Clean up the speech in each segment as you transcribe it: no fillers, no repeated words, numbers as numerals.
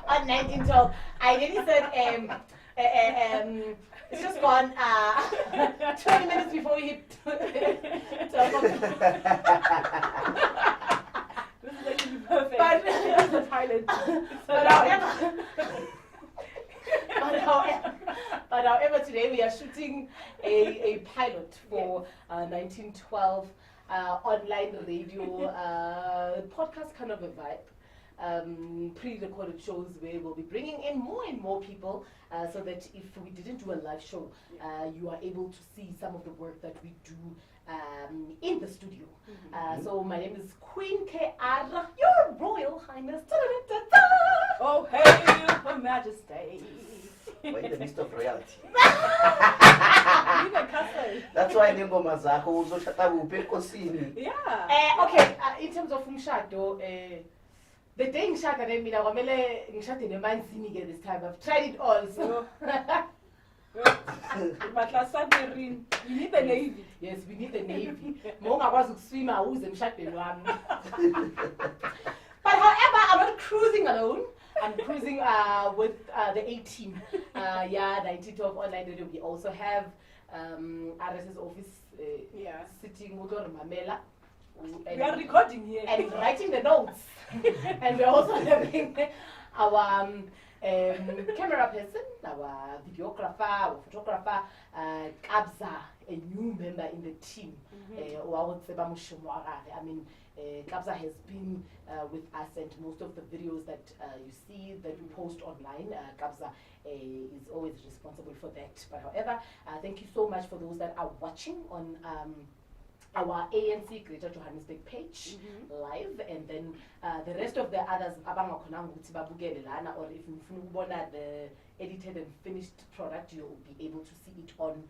on 1912. I really said, it's just gone 20 minutes before we hit 12 o'clock. This is actually perfect. But That's the pilot. But however, today we are shooting a pilot for 1912 online radio podcast kind of a vibe. Pre-recorded shows where we'll be bringing in more and more people so that if we didn't do a live show, you are able to see some of the work that we do in the studio. So my name is Queen KR, Your Royal Highness. Oh, hail Her Majesty. We're in the midst of royalty. Even Castle. That's why nengoma zakho uzoshada kuphi enkosini. Yeah. Okay, in terms of umshado, the day ngishada mina kwamele ngishade nemanzini ke this time. I've tried it all. So But last submarine, you need the Navy. yes, we need the navy. Mongakwazi ukuswima awuze emshadweni wami. But however, I'm not cruising alone. I'm cruising with the A team. 1912 online radio. We also have RS's office sitting with Mamela. We are recording here. And writing the notes. And we're also having our camera person, our videographer, our photographer, Kabza, a new member in the team. I mean, Kabza has been with us, and most of the videos that you see that we post online, Kabza is always responsible for that. But however, thank you so much for those that are watching on our ANC Greater Johannesburg page live, and then the rest of the others, or if you want the edited and finished product, you'll be able to see it on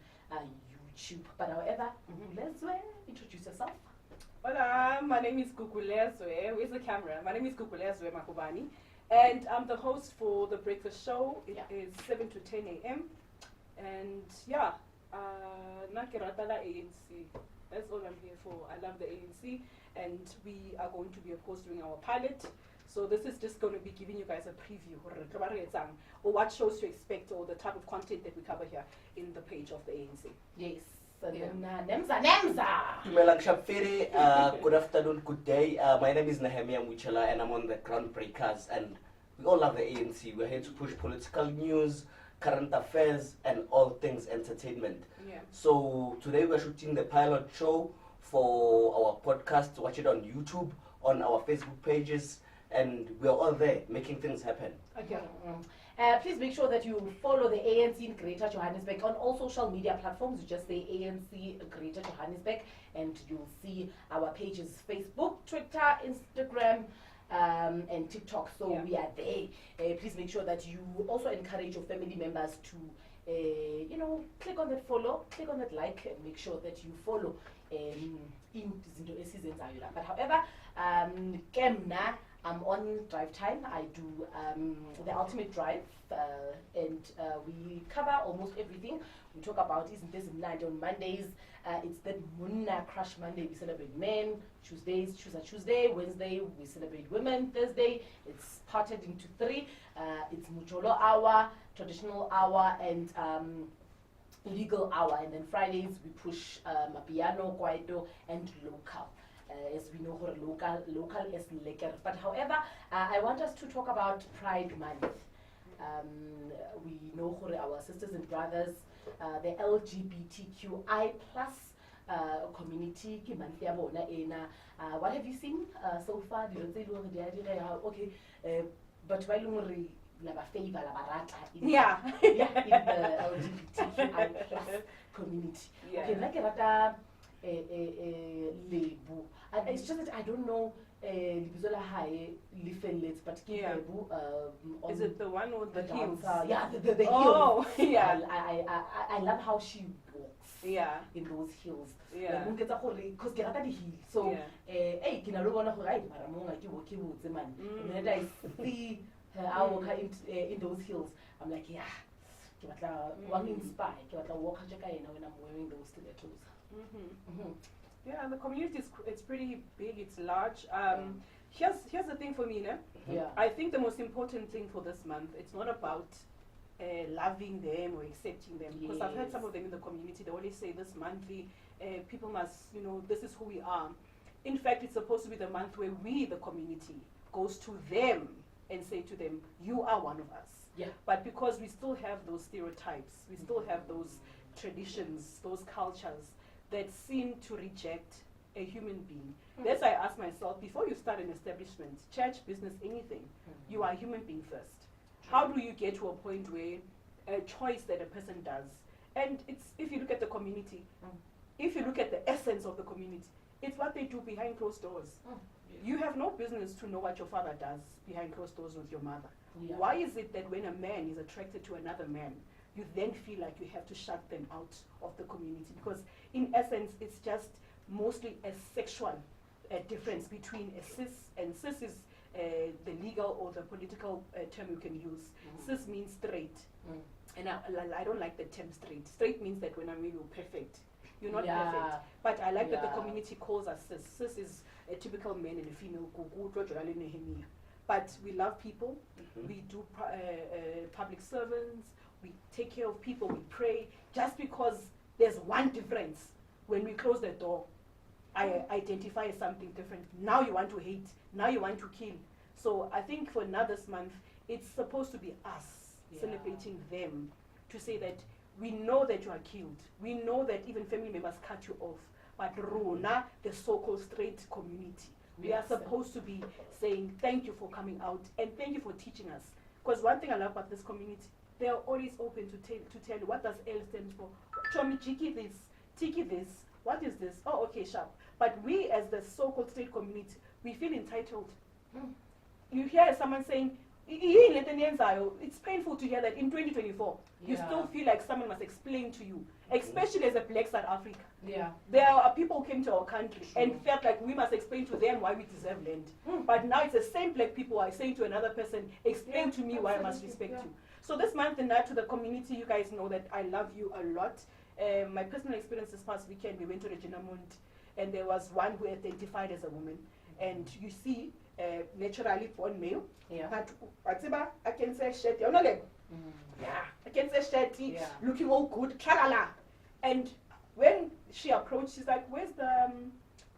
YouTube. But however, let's introduce yourself. Hola, my name is Kukulezwe. Where's the camera? My name is Kukulezwe Makubani, and I'm the host for the breakfast show. It is 7 to 10 a.m. And Nakiratala ANC. That's all I'm here for. I love the ANC, and we are going to be, of course, doing our pilot. So this is just going to be giving you guys a preview or what shows to expect, or the type of content that we cover here in the page of the ANC. Yes. Nemza. Dumelang Shapfiri, good afternoon, good day. My name is Nehemiah Muchela, and I'm on the Groundbreakers, and we all love the ANC. We're here to push political news, current affairs, and all things entertainment. So today we're shooting the pilot show for our podcast. Watch it on YouTube, on our Facebook pages, and we're all there making things happen. Okay. Please make sure that you follow the ANC in Greater Johannesburg on all social media platforms. You just say ANC Greater Johannesburg, and you'll see our pages: Facebook, Twitter, Instagram, and TikTok. So we are there. Please make sure that you also encourage your family members to click on that follow, click on that like, and make sure that you follow in Zindo seasons. But however, Kemna, I'm on Drive Time. I do the Ultimate Drive, and we cover almost everything. We talk about isn't this night on Mondays. It's the Munna Crush Monday. We celebrate men. Tuesdays, Choose a Tuesday. Wednesday, we celebrate women. Thursday, it's parted into three. It's Mucholo Hour, Traditional Hour, and Legal Hour. And then Fridays, we push Mapiano, Kwaito, and Local. As we know, local is lekker. But however, I want us to talk about Pride Month. We know our sisters and brothers, the LGBTQI plus community. What have you seen so far? Okay, but while laba favor laba rata in the LGBTQI plus community. Okay, like rata lebu. And it's just that I don't know Libizola High Lifelets, but is it the one with the heels? Yeah, the heels. Oh, yeah. I love how she walks. Yeah. In those heels. Yeah. Because get the heel. So, hey, can I run a ride? Maramonga, you walk you, man. And then I see her walk in those heels. I'm like, yeah. One inspired. When I'm wearing those stilettos. Yeah, the community it's pretty big. It's large. Here's the thing for me, ne? Yeah. I think the most important thing for this month, it's not about loving them or accepting them. Because I've heard some of them in the community, they always say this monthly, people must, this is who we are. In fact, it's supposed to be the month where we, the community, goes to them and say to them, you are one of us. Yeah. But because we still have those stereotypes, we still have those traditions, those cultures that seem to reject a human being. That's why I ask myself, before you start an establishment, church, business, anything, you are a human being first. How do you get to a point where a choice that a person does, and it's, if you look at the community, if you look at the essence of the community, it's what they do behind closed doors. You have no business to know what your father does behind closed doors with your mother. Yeah. Why is it that when a man is attracted to another man, you then feel like you have to shut them out of the community? Because in essence, it's just mostly a sexual difference between a cis, and cis is the legal or the political term you can use. Cis means straight. And I don't like the term straight. Straight means that when I'm with you, perfect. You're not perfect. But I like that the community calls us cis. Cis is a typical man and a female. But we love people. We do public servants. We take care of people. We pray. Just because there's one difference, when we close the door, I identify as something different. Now you want to hate. Now you want to kill. So I think for now this month, it's supposed to be us celebrating them, to say that we know that you are killed. We know that even family members cut you off. But Rona, the so-called straight community, we are supposed to be saying thank you for coming out and thank you for teaching us. Because one thing I love about this community, they are always open to tell you what does L stand for. Chomi chiki this, tiki this. What is this? Oh, okay, sharp. But we as the so-called straight community, we feel entitled. You hear someone saying, it's painful to hear that in 2024, you still feel like someone must explain to you, especially as a black South Africa. Yeah. There are people who came to our country and felt like we must explain to them why we deserve land. But now it's the same black people who are saying to another person, explain to me why I must respect you. So this month and night to the community, you guys know that I love you a lot. My personal experience this past weekend, we went to Regina Mundi, and there was one who identified as a woman. And you see, naturally born male. But I can say shetty. I can say shetty, looking all good, tralala. And when she approached, she's like, where's the,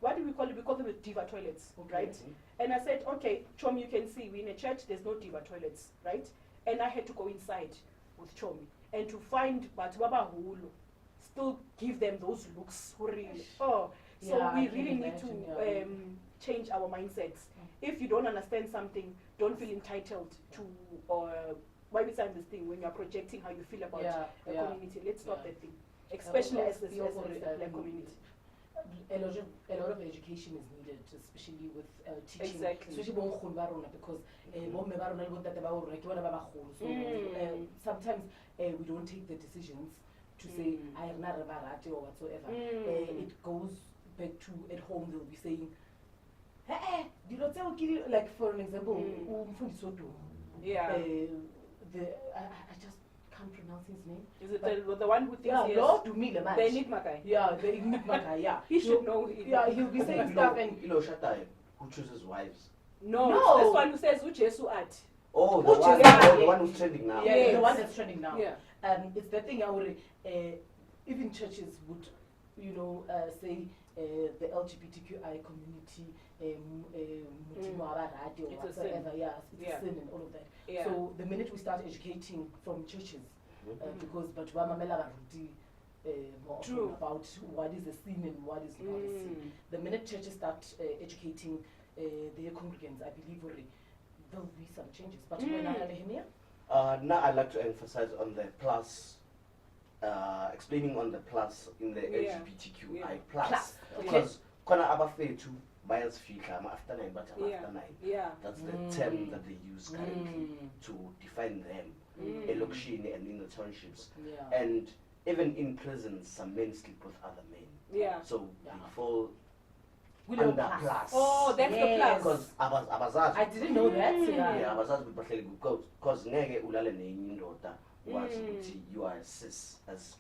what do we call it? We call them the diva toilets, right? And I said, okay, Chomi, you can see, we're in a church, there's no diva toilets, right? And I had to go inside with Chomi and to find Batubaba Hulu, still give them those looks. Really. So we really need to change our mindsets. If you don't understand something, don't feel entitled to, or why we sign this thing when you're projecting how you feel about the community. Let's stop that thing, especially as the black community. A lot of education is needed, especially with teaching. Exactly. Especially because so sometimes we don't take the decisions to say I am not a or whatsoever. It goes back to at home. They'll be saying, like for an example, I just can't pronounce his name. Is it the one who thinks he Lord to me, the Enigma guy? Yeah, the Enigma guy, yeah. He should know. He'll be saying stuff and... Shatai, who chooses wives? No, this one who says, who Jesu at? Oh, the one who's trending now. Yeah, the one that's trending now. Yeah. It's the thing I would... even churches would, say the LGBTQI community, it's a sin. It's sin and all of that. Yeah. So the minute we start educating from churches, because True. about what is a sin and what is not a sin, the minute churches start educating their congregants, I believe there'll be some changes. But when I have here, now I'd like to emphasize on the plus. Explaining on the plus in the LGBTQI plus, because kona abafethu bayazifihla after 9 but after 9. That's the term that they use currently to define them, elokishini and in the townships. And even in prisons, some men sleep with other men. So they fall under plus. Oh, that's the plus. Because abazazi. I didn't know that. Yeah, abazazi because ngeke ulale nenye indoda wazi ukuthi you are cis as